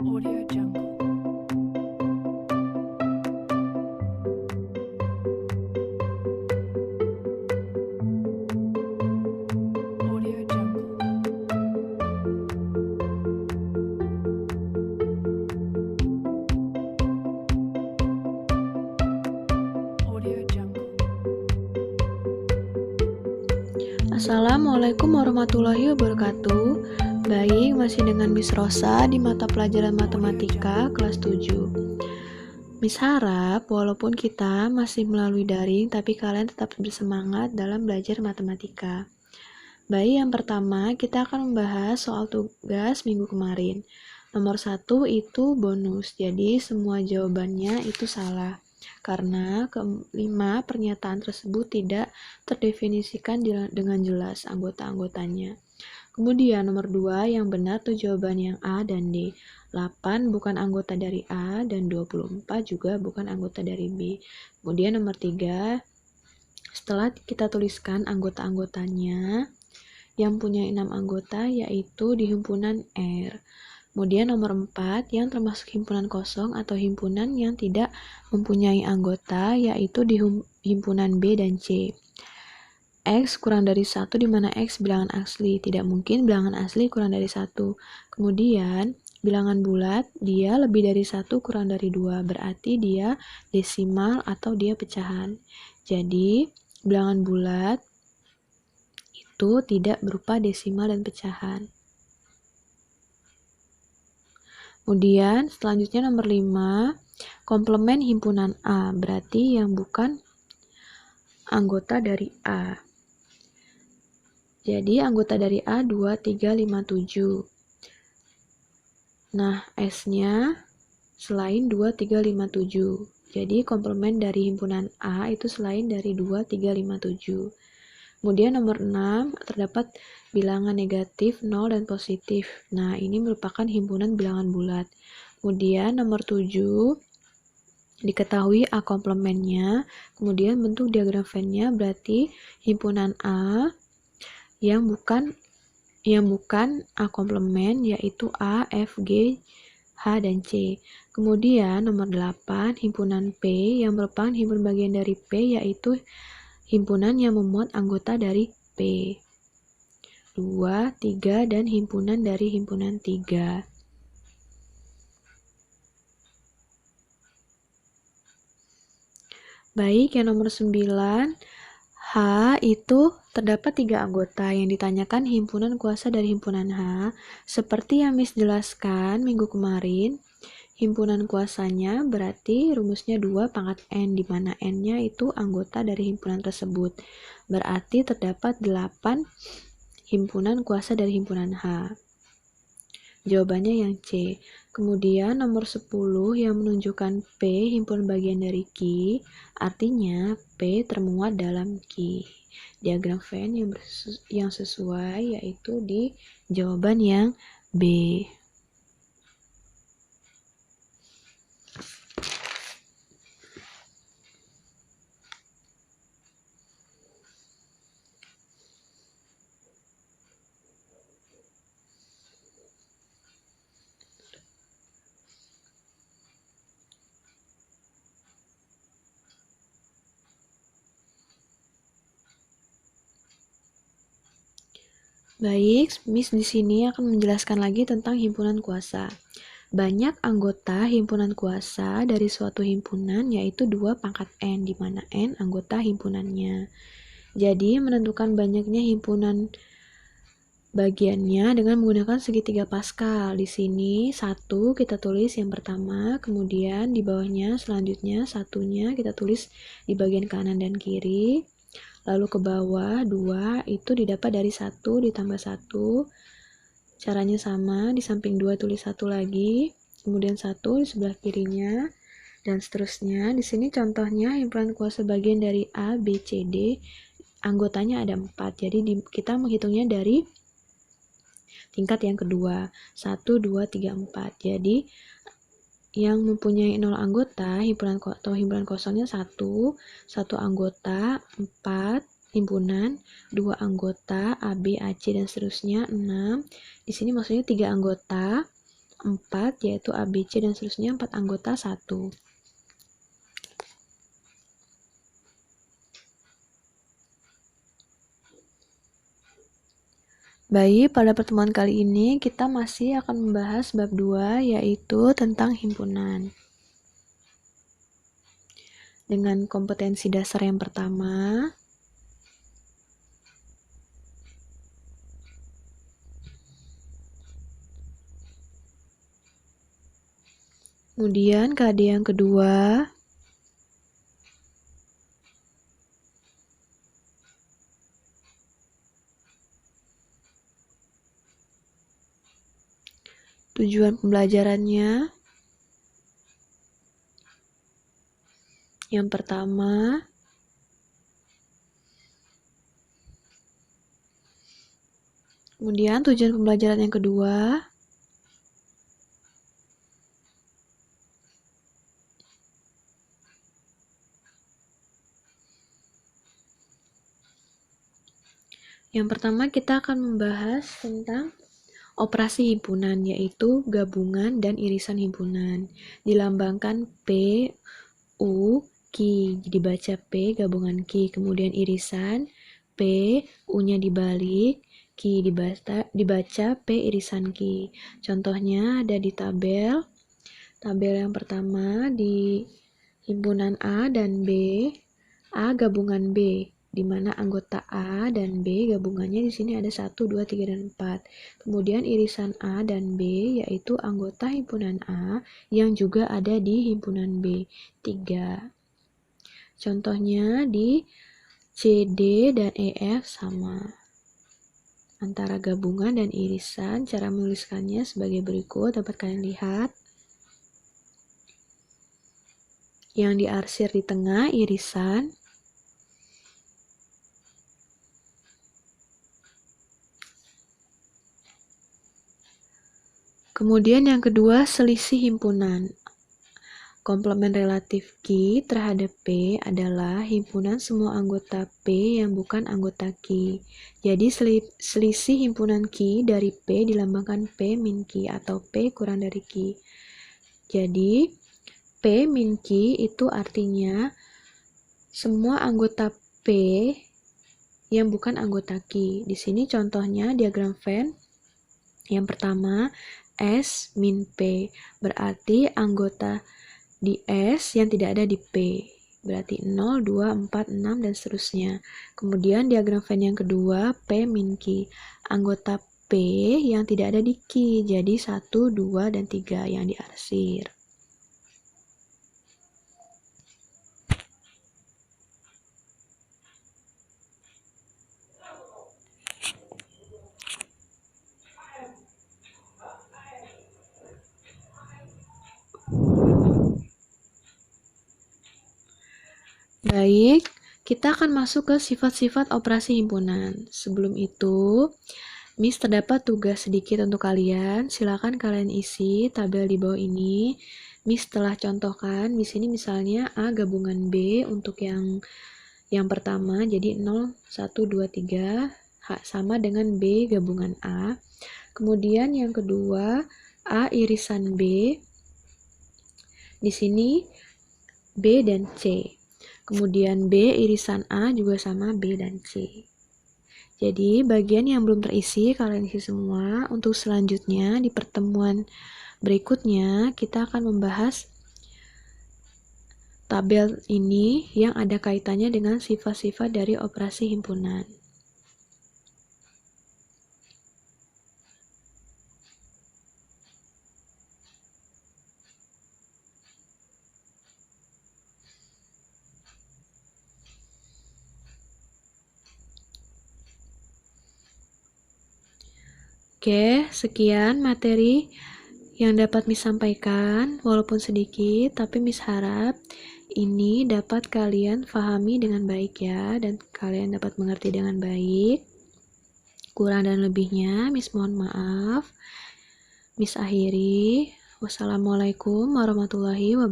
Audio Jungle. Audio Jungle. Audio Jungle. Assalamualaikum warahmatullahi wabarakatuh. Baik, masih dengan Miss Rosa di mata pelajaran matematika kelas 7. Miss harap walaupun kita masih melalui daring, tapi kalian tetap bersemangat dalam belajar matematika. Baik, yang pertama kita akan membahas soal tugas minggu kemarin. Nomor 1 itu bonus, jadi semua jawabannya itu salah. Karena kelima pernyataan tersebut tidak terdefinisikan dengan jelas anggota-anggotanya. Kemudian nomor 2 yang benar tuh jawaban yang A dan D. 8 bukan anggota dari A dan 24 juga bukan anggota dari B. Kemudian nomor 3, setelah kita tuliskan anggota-anggotanya, yang punya 6 anggota yaitu di himpunan R. Kemudian nomor 4 yang termasuk himpunan kosong atau himpunan yang tidak mempunyai anggota yaitu di himpunan B dan C. X kurang dari 1 di mana X bilangan asli. Tidak mungkin bilangan asli kurang dari 1. Kemudian bilangan bulat dia lebih dari 1 kurang dari 2. Berarti dia desimal atau dia pecahan. Jadi bilangan bulat itu tidak berupa desimal dan pecahan. Kemudian selanjutnya nomor 5, komplement himpunan A, berarti yang bukan anggota dari A. Jadi anggota dari A 2, 3, 5, 7. Nah, S-nya selain 2, 3, 5, 7. Jadi komplement dari himpunan A itu selain dari 2, 3, 5, 7. Kemudian nomor 6, terdapat bilangan negatif, 0, dan positif. Nah, ini merupakan himpunan bilangan bulat. Kemudian nomor 7, diketahui A komplementnya. Kemudian bentuk diagram Venn-nya berarti himpunan A yang bukan A komplement yaitu A, F, G, H, dan C. Kemudian nomor 8, himpunan P yang merupakan himpunan bagian dari P yaitu himpunan yang memuat anggota dari P. 2, 3, dan himpunan dari himpunan 3. Baik, yang nomor 9, H itu terdapat 3 anggota yang ditanyakan himpunan kuasa dari himpunan H. Seperti yang Miss jelaskan minggu kemarin, himpunan kuasanya berarti rumusnya 2 pangkat N, di mana N-nya itu anggota dari himpunan tersebut. Berarti terdapat 8 himpunan kuasa dari himpunan H. Jawabannya yang C. Kemudian nomor 10 yang menunjukkan P himpunan bagian dari Q, artinya P termuat dalam Q. Diagram Venn yang sesuai yaitu di jawaban yang B. Baik, Miss di sini akan menjelaskan lagi tentang himpunan kuasa. Banyak anggota himpunan kuasa dari suatu himpunan yaitu 2 pangkat N, di mana N anggota himpunannya. Jadi, menentukan banyaknya himpunan bagiannya dengan menggunakan segitiga Pascal. Di sini 1 kita tulis yang pertama, kemudian di bawahnya selanjutnya satunya kita tulis di bagian kanan dan kiri. Lalu ke bawah 2 itu didapat dari 1 ditambah 1. Caranya sama, di samping 2 tulis 1 lagi, kemudian 1 di sebelah kirinya, dan seterusnya. Di sini contohnya himpunan kuasa bagian dari A, B, C, D, anggotanya ada 4. Jadi kita menghitungnya dari tingkat yang kedua, 1, 2, 3, 4. Jadi yang mempunyai 0 anggota, himpunan kosongnya 1 anggota, 4 himpunan, 2 anggota, A, B, A, C, dan seterusnya, 6. Di sini maksudnya 3 anggota, 4, yaitu A, B, C, dan seterusnya 4 anggota 1. Baik, pada pertemuan kali ini kita masih akan membahas bab 2, yaitu tentang himpunan. Dengan kompetensi dasar yang pertama, kemudian KD yang kedua, tujuan pembelajarannya. Yang pertama, kemudian tujuan pembelajaran yang kedua, yang pertama kita akan membahas tentang operasi himpunan, yaitu gabungan dan irisan himpunan. Dilambangkan P, U, Q. Jadi baca P gabungan Q. Kemudian irisan P, U-nya dibalik, Q dibaca P irisan Q. Contohnya ada di tabel. Tabel yang pertama di himpunan A dan B, A gabungan B, di mana anggota A dan B gabungannya di sini ada 1, 2, 3, dan 4. Kemudian irisan A dan B yaitu anggota himpunan A yang juga ada di himpunan B, 3. Contohnya di C, D, dan E, F sama. Antara gabungan dan irisan, cara menuliskannya sebagai berikut, dapat kalian lihat. Yang diarsir di tengah irisan, kemudian yang kedua selisih himpunan. Komplement relatif Q terhadap P adalah himpunan semua anggota P yang bukan anggota Q. Jadi selisih himpunan Q dari P dilambangkan P min Q atau P kurang dari Q. Jadi P min Q itu artinya semua anggota P yang bukan anggota Q. Di sini contohnya diagram Venn. Yang pertama S min P, berarti anggota di S yang tidak ada di P, berarti 0, 2, 4, 6, dan seterusnya. Kemudian diagram Venn yang kedua, P min Q, anggota P yang tidak ada di Q, jadi 1, 2, dan 3 yang diarsir. Baik, kita akan masuk ke sifat-sifat operasi himpunan. Sebelum itu, Miss terdapat tugas sedikit untuk kalian. Silakan kalian isi tabel di bawah ini. Miss telah contohkan di sini misalnya A gabungan B untuk yang pertama, jadi 0, 1, 2, 3 sama dengan B gabungan A. Kemudian yang kedua, A irisan B. Di sini B dan C. Kemudian B irisan A juga sama B dan C. Jadi bagian yang belum terisi kalian isi semua. Untuk selanjutnya di pertemuan berikutnya kita akan membahas tabel ini yang ada kaitannya dengan sifat-sifat dari operasi himpunan. Oke, sekian materi yang dapat Miss sampaikan, walaupun sedikit, tapi Miss harap ini dapat kalian pahami dengan baik ya, dan kalian dapat mengerti dengan baik. Kurang dan lebihnya, Miss mohon maaf. Miss akhiri. Wassalamualaikum warahmatullahi wabarakatuh.